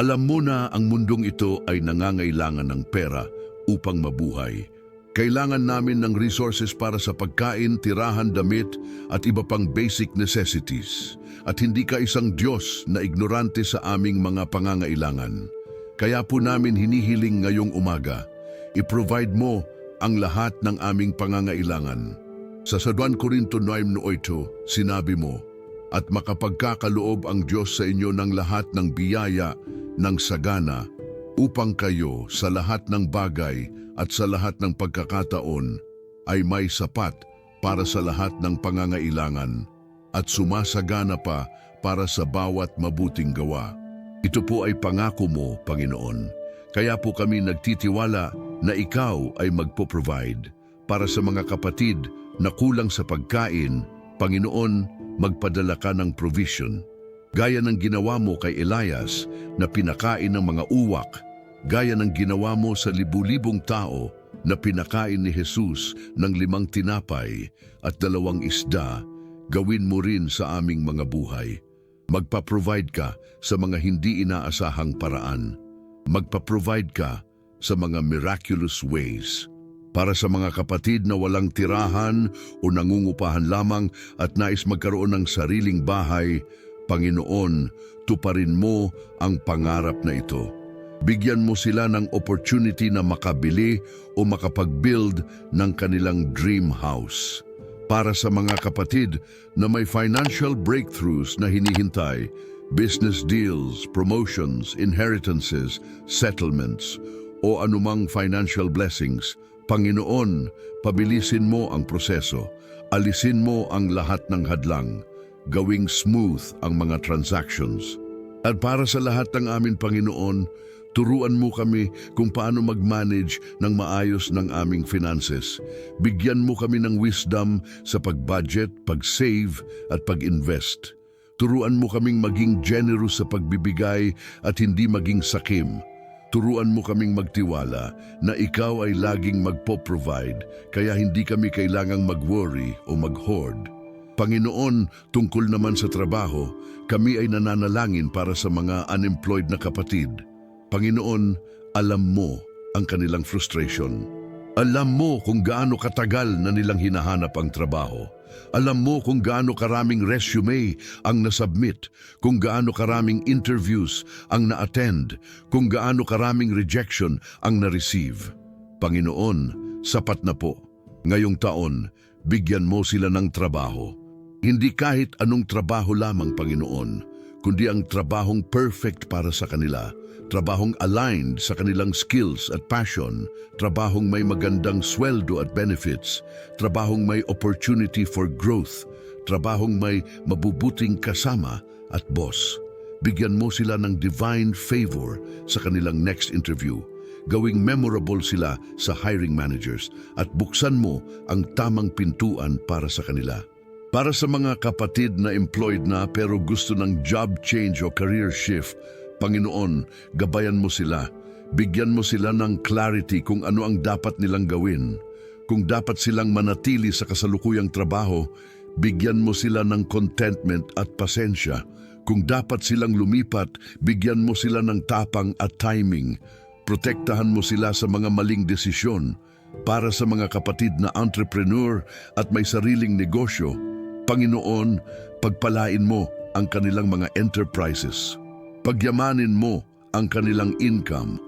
alam mo na ang mundong ito ay nangangailangan ng pera upang mabuhay. Kailangan namin ng resources para sa pagkain, tirahan, damit at iba pang basic necessities. At hindi ka isang Diyos na ignorante sa aming mga pangangailangan. Kaya po namin hinihiling ngayong umaga, i-provide mo ang lahat ng aming pangangailangan. Sa 1 Corinto 9:8, sinabi mo, at makapagkakaloob ang Diyos sa inyo ng lahat ng biyaya ng sagana upang kayo sa lahat ng bagay at sa lahat ng pagkakataon ay may sapat para sa lahat ng pangangailangan at sumasagana pa para sa bawat mabuting gawa. Ito po ay pangako mo, Panginoon. Kaya po kami nagtitiwala na ikaw ay magpo-provide para sa mga kapatid na kulang sa pagkain, Panginoon, magpadala ka ng provision. Gaya ng ginawa mo kay Elias na pinakain ng mga uwak, gaya ng ginawa mo sa libu-libong tao na pinakain ni Jesus ng 5 tinapay at 2 isda, gawin mo rin sa aming mga buhay. Magpa-provide ka sa mga hindi inaasahang paraan. Magpa-provide ka sa mga miraculous ways. Para sa mga kapatid na walang tirahan o nangungupahan lamang at nais magkaroon ng sariling bahay, Panginoon, tuparin mo ang pangarap na ito. Bigyan mo sila ng opportunity na makabili o makapag-build ng kanilang dream house. Para sa mga kapatid na may financial breakthroughs na hinihintay, business deals, promotions, inheritances, settlements, o anumang financial blessings, Panginoon, pabilisin mo ang proseso. Alisin mo ang lahat ng hadlang. Gawing smooth ang mga transactions. At para sa lahat ng amin, Panginoon, turuan mo kami kung paano mag-manage ng maayos ng aming finances. Bigyan mo kami ng wisdom sa pag-budget, pag-save at pag-invest. Turuan mo kaming maging generous sa pagbibigay at hindi maging sakim. Turuan mo kaming magtiwala na ikaw ay laging magpo-provide kaya hindi kami kailangang mag-worry o mag-hoard. Panginoon, tungkol naman sa trabaho, kami ay nananalangin para sa mga unemployed na kapatid. Panginoon, alam mo ang kanilang frustration. Alam mo kung gaano katagal na nilang hinahanap ang trabaho. Alam mo kung gaano karaming resume ang nasubmit, kung gaano karaming interviews ang na-attend, kung gaano karaming rejection ang na-receive. Panginoon, sapat na po. Ngayong taon, bigyan mo sila ng trabaho. Hindi kahit anong trabaho lamang, Panginoon, kundi ang trabahong perfect para sa kanila. Trabahong aligned sa kanilang skills at passion, trabahong may magandang sweldo at benefits, trabahong may opportunity for growth, trabahong may mabubuting kasama at boss. Bigyan mo sila ng divine favor sa kanilang next interview. Gawing memorable sila sa hiring managers at buksan mo ang tamang pintuan para sa kanila. Para sa mga kapatid na employed na pero gusto ng job change o career shift, Panginoon, gabayan mo sila. Bigyan mo sila ng clarity kung ano ang dapat nilang gawin. Kung dapat silang manatili sa kasalukuyang trabaho, bigyan mo sila ng contentment at pasensya. Kung dapat silang lumipat, bigyan mo sila ng tapang at timing. Protektahan mo sila sa mga maling desisyon. Para sa mga kapatid na entrepreneur at may sariling negosyo, Panginoon, pagpalain mo ang kanilang mga enterprises. Pagyamanin mo ang kanilang income.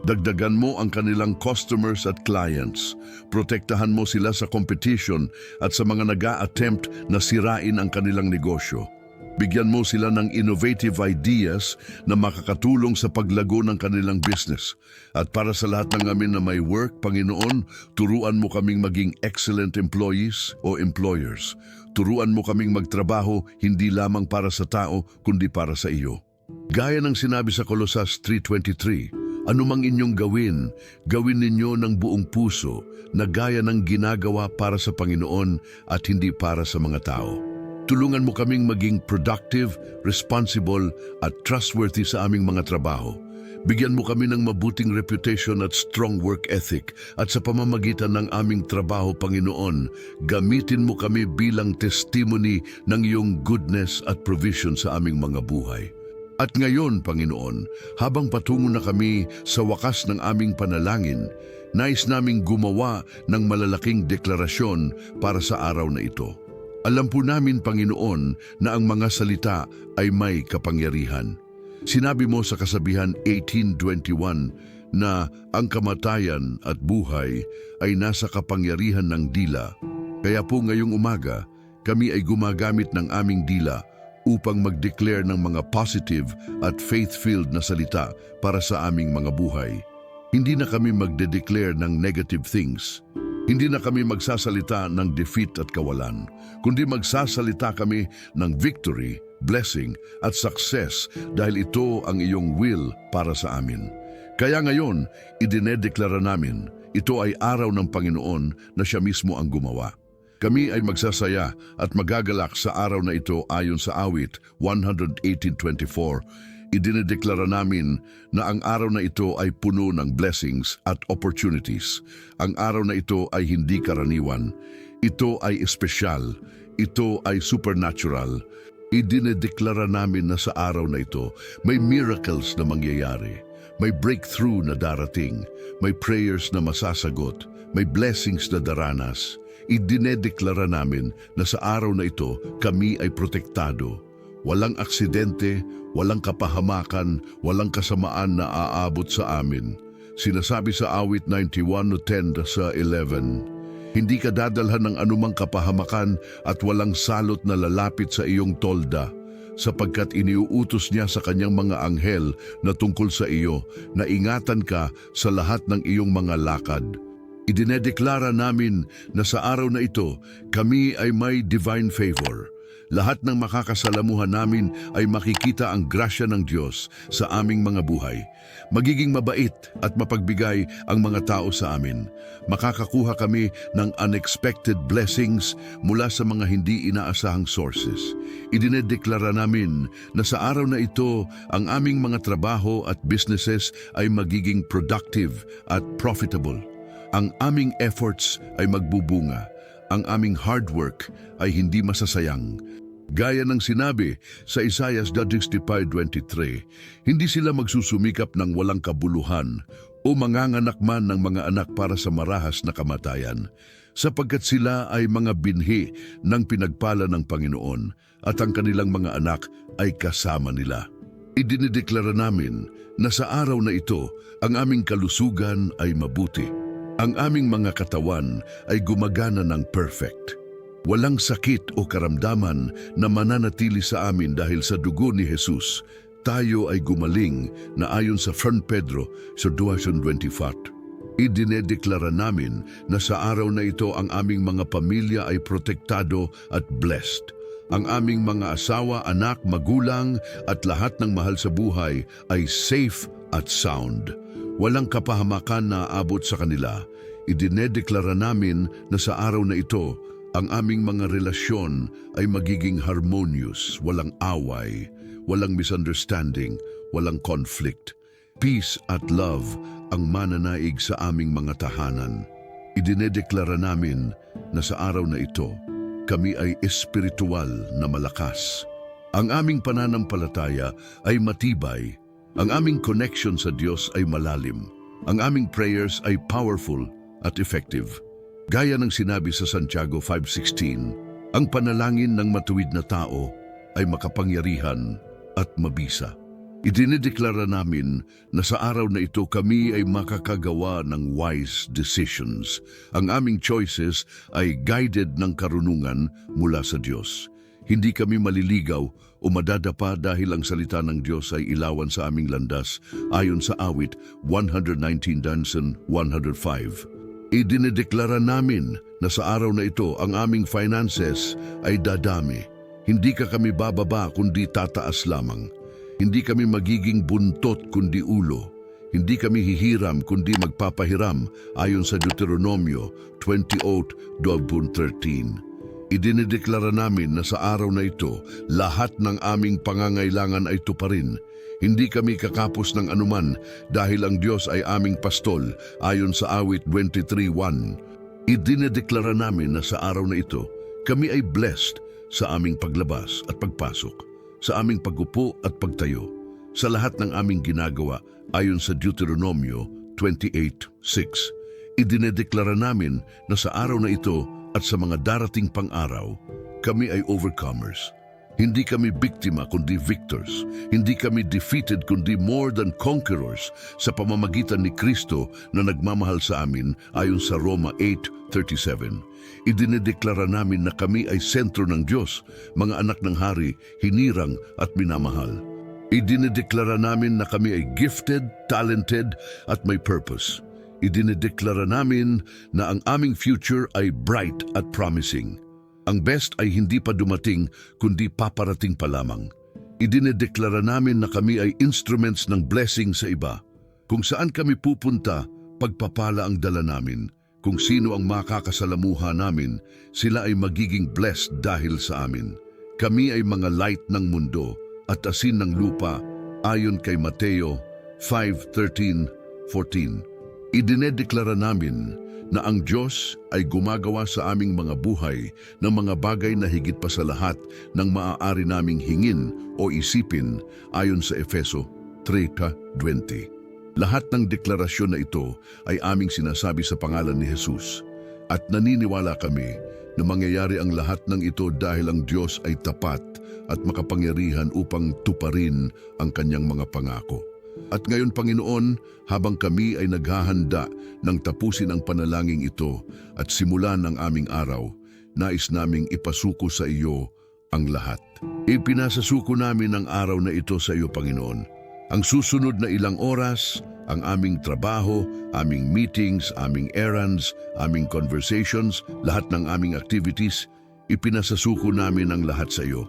Dagdagan mo ang kanilang customers at clients. Protektahan mo sila sa competition at sa mga nag-a-attempt na sirain ang kanilang negosyo. Bigyan mo sila ng innovative ideas na makakatulong sa paglago ng kanilang business. At para sa lahat ng amin na may work, Panginoon, turuan mo kaming maging excellent employees o employers. Turuan mo kaming magtrabaho hindi lamang para sa tao, kundi para sa iyo. Gaya ng sinabi sa Colossus 3:23, anumang inyong gawin, gawin ninyo ng buong puso na gaya ng ginagawa para sa Panginoon at hindi para sa mga tao. Tulungan mo kaming maging productive, responsible at trustworthy sa aming mga trabaho. Bigyan mo kami ng mabuting reputation at strong work ethic at sa pamamagitan ng aming trabaho, Panginoon, gamitin mo kami bilang testimony ng iyong goodness at provision sa aming mga buhay. At ngayon, Panginoon, habang patungo na kami sa wakas ng aming panalangin, nais naming gumawa ng malalaking deklarasyon para sa araw na ito. Alam po namin, Panginoon, na ang mga salita ay may kapangyarihan. Sinabi mo sa Kasabihan 18:21 na ang kamatayan at buhay ay nasa kapangyarihan ng dila. Kaya po ngayong umaga, kami ay gumagamit ng aming dila upang mag-declare ng mga positive at faith-filled na salita para sa aming mga buhay. Hindi na kami magde-declare ng negative things. Hindi na kami magsasalita ng defeat at kawalan, kundi magsasalita kami ng victory, blessing at success dahil ito ang iyong will para sa amin. Kaya ngayon, idinedeklara namin, ito ay araw ng Panginoon na siya mismo ang gumawa. Kami ay magsasaya at magagalak sa araw na ito ayon sa awit 118:24. Idinedeklara namin na ang araw na ito ay puno ng blessings at opportunities. Ang araw na ito ay hindi karaniwan. Ito ay espesyal. Ito ay supernatural. Idinedeklara namin na sa araw na ito may miracles na mangyayari. May breakthrough na darating. May prayers na masasagot. May blessings na daranas. Idinedeklara namin na sa araw na ito kami ay protektado. Walang aksidente, walang kapahamakan, walang kasamaan na aabot sa amin. Sinasabi sa awit 91:10 sa 11, hindi ka dadalhan ng anumang kapahamakan at walang salot na lalapit sa iyong tolda, sapagkat iniuutos niya sa kanyang mga anghel na tungkol sa iyo na ingatan ka sa lahat ng iyong mga lakad. Idinedeklara namin na sa araw na ito, kami ay may divine favor. Lahat ng makakasalamuhan namin ay makikita ang grasya ng Diyos sa aming mga buhay. Magiging mabait at mapagbigay ang mga tao sa amin. Makakakuha kami ng unexpected blessings mula sa mga hindi inaasahang sources. Idinedeklara namin na sa araw na ito, ang aming mga trabaho at businesses ay magiging productive at profitable. Ang aming efforts ay magbubunga. Ang aming hard work ay hindi masasayang. Gaya ng sinabi sa Isaiah 65:23, hindi sila magsusumikap ng walang kabuluhan o manganganak man ng mga anak para sa marahas na kamatayan, sapagkat sila ay mga binhi ng pinagpala ng Panginoon at ang kanilang mga anak ay kasama nila. Idinideklara namin na sa araw na ito, ang aming kalusugan ay mabuti. Ang aming mga katawan ay gumagana ng perfect. Walang sakit o karamdaman na mananatili sa amin dahil sa dugo ni Jesus. Tayo ay gumaling na ayon sa 1 Pedro sa 2:24. Idinedeklara namin na sa araw na ito ang aming mga pamilya ay protektado at blessed. Ang aming mga asawa, anak, magulang at lahat ng mahal sa buhay ay safe at sound. Walang kapahamakan na aabot sa kanila. Idinedeklara namin na sa araw na ito, ang aming mga relasyon ay magiging harmonious, walang away, walang misunderstanding, walang conflict. Peace at love ang mananaig sa aming mga tahanan. Idinedeklara namin na sa araw na ito, kami ay espiritual na malakas. Ang aming pananampalataya ay matibay. Ang aming connection sa Diyos ay malalim. Ang aming prayers ay powerful at effective. Gaya ng sinabi sa Santiago 5:16, ang panalangin ng matuwid na tao ay makapangyarihan at mabisa. Idinedeklara namin na sa araw na ito kami ay makakagawa ng wise decisions. Ang aming choices ay guided ng karunungan mula sa Diyos. Hindi kami maliligaw o madadapa dahil ang salita ng Diyos ay ilawan sa aming landas ayon sa awit 119:105. Idinedeklara namin na sa araw na ito ang aming finances ay dadami. Hindi ka kami bababa kundi tataas lamang. Hindi kami magiging buntot kundi ulo. Hindi kami hihiram kundi magpapahiram ayon sa Deuteronomio 28:12-13. Idinedeklara namin na sa araw na ito, lahat ng aming pangangailangan ay tuparin. Hindi kami kakapos ng anuman dahil ang Diyos ay aming pastol ayon sa awit 23:1. Idinedeklara namin na sa araw na ito, kami ay blessed sa aming paglabas at pagpasok, sa aming pagupo at pagtayo, sa lahat ng aming ginagawa ayon sa Deuteronomio 28:6. Idinedeklara namin na sa araw na ito at sa mga darating pang-araw, kami ay overcomers. Hindi kami biktima kundi victors. Hindi kami defeated kundi more than conquerors sa pamamagitan ni Kristo na nagmamahal sa amin ayon sa Roma 8:37. Idinedeklara namin na kami ay sentro ng Diyos, mga anak ng hari, hinirang at minamahal. Idinedeklara namin na kami ay gifted, talented at may purpose. Idinedeklara namin na ang aming future ay bright at promising. Ang best ay hindi pa dumating kundi paparating pa lamang. Idinedeklara namin na kami ay instruments ng blessing sa iba. Kung saan kami pupunta, pagpapala ang dala namin. Kung sino ang makakasalamuha namin, sila ay magiging blessed dahil sa amin. Kami ay mga light ng mundo at asin ng lupa ayon kay Mateo 5:13-14. Idinedeklara namin na ang Diyos ay gumagawa sa aming mga buhay ng mga bagay na higit pa sa lahat ng maaari naming hingin o isipin ayon sa Efeso 3:20. Lahat ng deklarasyon na ito ay aming sinasabi sa pangalan ni Jesus at naniniwala kami na mangyayari ang lahat ng ito dahil ang Diyos ay tapat at makapangyarihan upang tuparin ang kanyang mga pangako. At ngayon, Panginoon, habang kami ay naghahanda ng tapusin ang panalangin ito at simulan ang aming araw, nais naming ipasuko sa iyo ang lahat. Ipinasasuko namin ang araw na ito sa iyo, Panginoon. Ang susunod na ilang oras, ang aming trabaho, aming meetings, aming errands, aming conversations, lahat ng aming activities, ipinasasuko namin ang lahat sa iyo.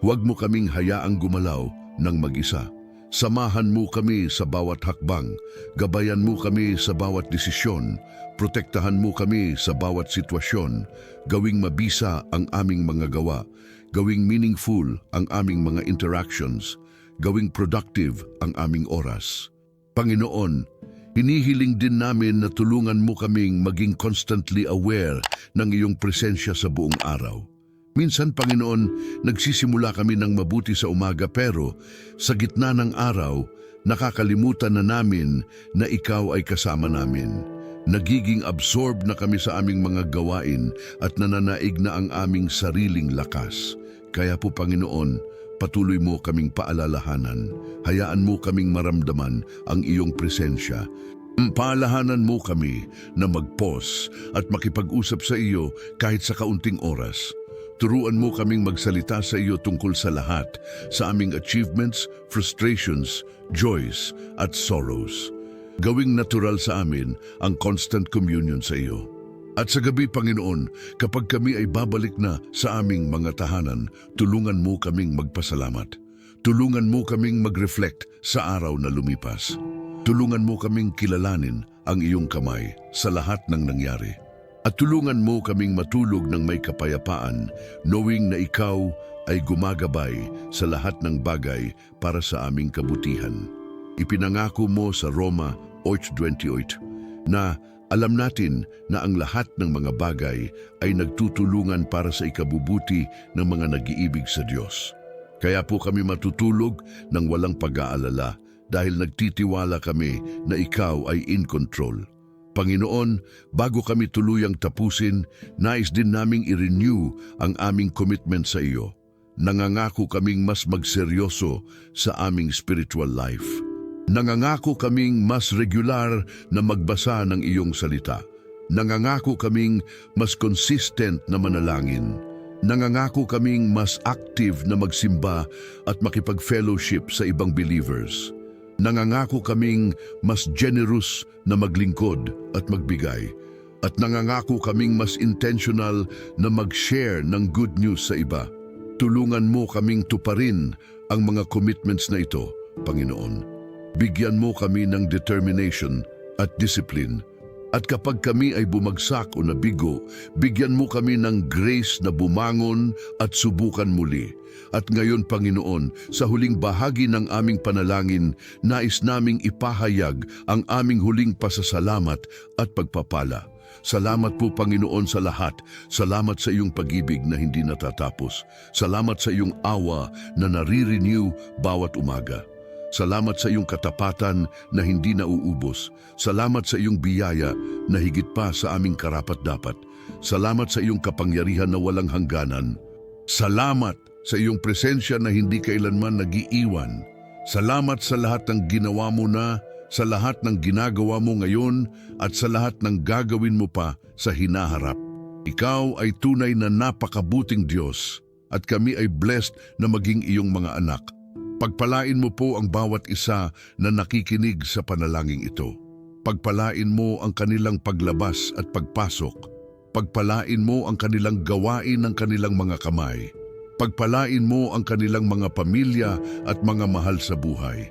Huwag mo kaming hayaang gumalaw ng mag-isa. Samahan mo kami sa bawat hakbang, gabayan mo kami sa bawat desisyon, protektahan mo kami sa bawat sitwasyon, gawing mabisa ang aming mga gawa, gawing meaningful ang aming mga interactions, gawing productive ang aming oras. Panginoon, hinihiling din namin na tulungan mo kaming maging constantly aware ng iyong presensya sa buong araw. Minsan, Panginoon, nagsisimula kami ng mabuti sa umaga pero sa gitna ng araw, nakakalimutan na namin na ikaw ay kasama namin. Nagiging absorb na kami sa aming mga gawain at nananaig na ang aming sariling lakas. Kaya po, Panginoon, patuloy mo kaming paalalahanan. Hayaan mo kaming maramdaman ang iyong presensya. Paalahanan mo kami na mag-pause at makipag-usap sa iyo kahit sa kaunting oras. Turuan mo kaming magsalita sa iyo tungkol sa lahat, sa aming achievements, frustrations, joys, at sorrows. Gawing natural sa amin ang constant communion sa iyo. At sa gabi, Panginoon, kapag kami ay babalik na sa aming mga tahanan, tulungan mo kaming magpasalamat. Tulungan mo kaming mag-reflect sa araw na lumipas. Tulungan mo kaming kilalanin ang iyong kamay sa lahat ng nangyari. At tulungan mo kaming matulog ng may kapayapaan, knowing na ikaw ay gumagabay sa lahat ng bagay para sa aming kabutihan. Ipinangako mo sa Roma 8:28 na alam natin na ang lahat ng mga bagay ay nagtutulungan para sa ikabubuti ng mga nag-iibig sa Diyos. Kaya po kami matutulog ng walang pag-aalala dahil nagtitiwala kami na ikaw ay in control. Panginoon, bago kami tuluyang tapusin, nais din naming i-renew ang aming commitment sa iyo. Nangangako kaming mas magseryoso sa aming spiritual life. Nangangako kaming mas regular na magbasa ng iyong salita. Nangangako kaming mas consistent na manalangin. Nangangako kaming mas active na magsimba at makipag-fellowship sa ibang believers. Nangangako kaming mas generous na maglingkod at magbigay. At nangangako kaming mas intentional na mag-share ng good news sa iba. Tulungan mo kaming tuparin ang mga commitments na ito, Panginoon. Bigyan mo kami ng determination at discipline. At kapag kami ay bumagsak o nabigo, bigyan mo kami ng grace na bumangon at subukan muli. At ngayon, Panginoon, sa huling bahagi ng aming panalangin, nais naming ipahayag ang aming huling pasasalamat at pagpapala. Salamat po, Panginoon, sa lahat. Salamat sa iyong pag-ibig na hindi natatapos. Salamat sa iyong awa na nare-renew bawat umaga. Salamat sa iyong katapatan na hindi nauubos. Salamat sa iyong biyaya na higit pa sa aming karapat-dapat. Salamat sa iyong kapangyarihan na walang hangganan. Salamat sa iyong presensya na hindi kailanman nag-iiwan. Salamat sa lahat ng ginawa mo na, sa lahat ng ginagawa mo ngayon, at sa lahat ng gagawin mo pa sa hinaharap. Ikaw ay tunay na napakabuting Diyos at kami ay blessed na maging iyong mga anak. Pagpalain mo po ang bawat isa na nakikinig sa panalangin ito. Pagpalain mo ang kanilang paglabas at pagpasok. Pagpalain mo ang kanilang gawain ng kanilang mga kamay. Pagpalain mo ang kanilang mga pamilya at mga mahal sa buhay.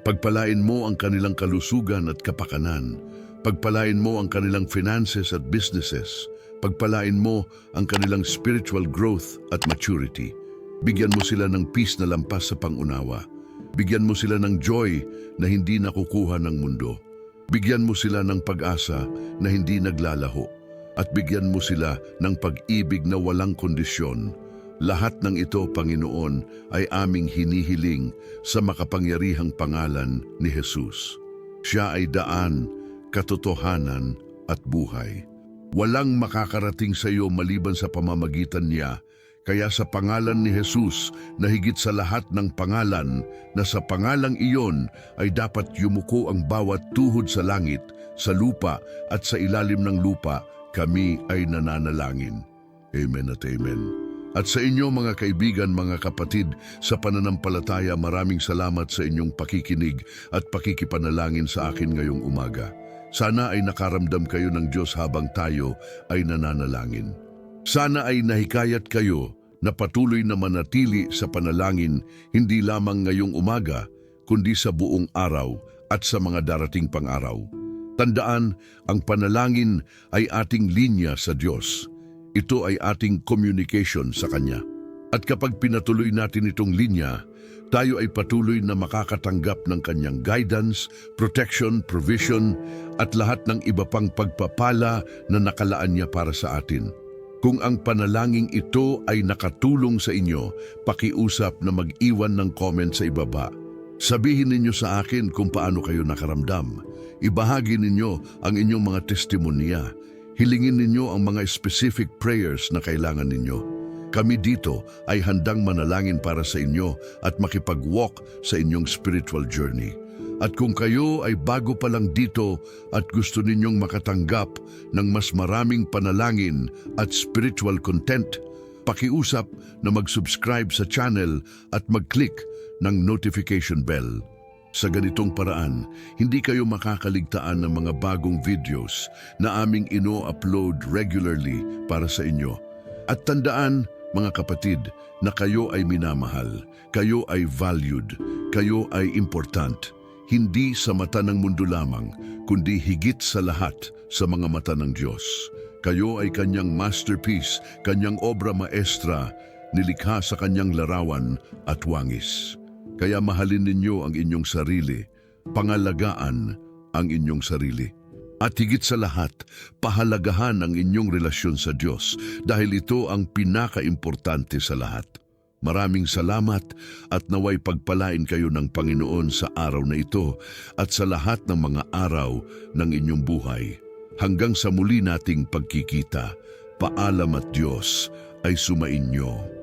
Pagpalain mo ang kanilang kalusugan at kapakanan. Pagpalain mo ang kanilang finances at businesses. Pagpalain mo ang kanilang spiritual growth at maturity. Bigyan mo sila ng peace na lampas sa pangunawa. Bigyan mo sila ng joy na hindi nakukuha ng mundo. Bigyan mo sila ng pag-asa na hindi naglalaho. At bigyan mo sila ng pag-ibig na walang kondisyon. Lahat ng ito, Panginoon, ay aming hinihiling sa makapangyarihang pangalan ni Jesus. Siya ay daan, katotohanan at buhay. Walang makakarating sa iyo maliban sa pamamagitan niya, kaya sa pangalan ni Jesus na higit sa lahat ng pangalan, na sa pangalang iyon ay dapat yumuko ang bawat tuhod sa langit, sa lupa at sa ilalim ng lupa, kami ay nananalangin. Amen at amen. At sa inyo mga kaibigan, mga kapatid, sa pananampalataya, maraming salamat sa inyong pakikinig at pakikipanalangin sa akin ngayong umaga. Sana ay nakaramdam kayo ng Diyos habang tayo ay nananalangin. Sana ay nahikayat kayo na patuloy na manatili sa panalangin hindi lamang ngayong umaga, kundi sa buong araw at sa mga darating pang araw. Tandaan, ang panalangin ay ating linya sa Diyos. Ito ay ating communication sa Kanya. At kapag pinatuloy natin itong linya, tayo ay patuloy na makakatanggap ng Kanyang guidance, protection, provision, at lahat ng iba pang pagpapala na nakalaan niya para sa atin. Kung ang panalangin ito ay nakatulong sa inyo, pakiusap na mag-iwan ng comment sa ibaba. Sabihin ninyo sa akin kung paano kayo nakaramdam. Ibahagi ninyo ang inyong mga testimonya. Hilingin ninyo ang mga specific prayers na kailangan ninyo. Kami dito ay handang manalangin para sa inyo at makipag-walk sa inyong spiritual journey. At kung kayo ay bago pa lang dito at gusto ninyong makatanggap ng mas maraming panalangin at spiritual content, pakiusap na mag-subscribe sa channel at mag-click ng notification bell. Sa ganitong paraan, hindi kayo makakaligtaan ng mga bagong videos na aming ino-upload regularly para sa inyo. At tandaan, mga kapatid, na kayo ay minamahal, kayo ay valued, kayo ay important, hindi sa mata ng mundo lamang, kundi higit sa lahat sa mga mata ng Diyos. Kayo ay Kanyang masterpiece, Kanyang obra maestra, nilikha sa Kanyang larawan at wangis. Kaya mahalin ninyo ang inyong sarili, pangalagaan ang inyong sarili. At higit sa lahat, pahalagahan ang inyong relasyon sa Diyos dahil ito ang pinaka-importante sa lahat. Maraming salamat at naway pagpalain kayo ng Panginoon sa araw na ito at sa lahat ng mga araw ng inyong buhay. Hanggang sa muli nating pagkikita, paalam at Diyos ay sumainyo.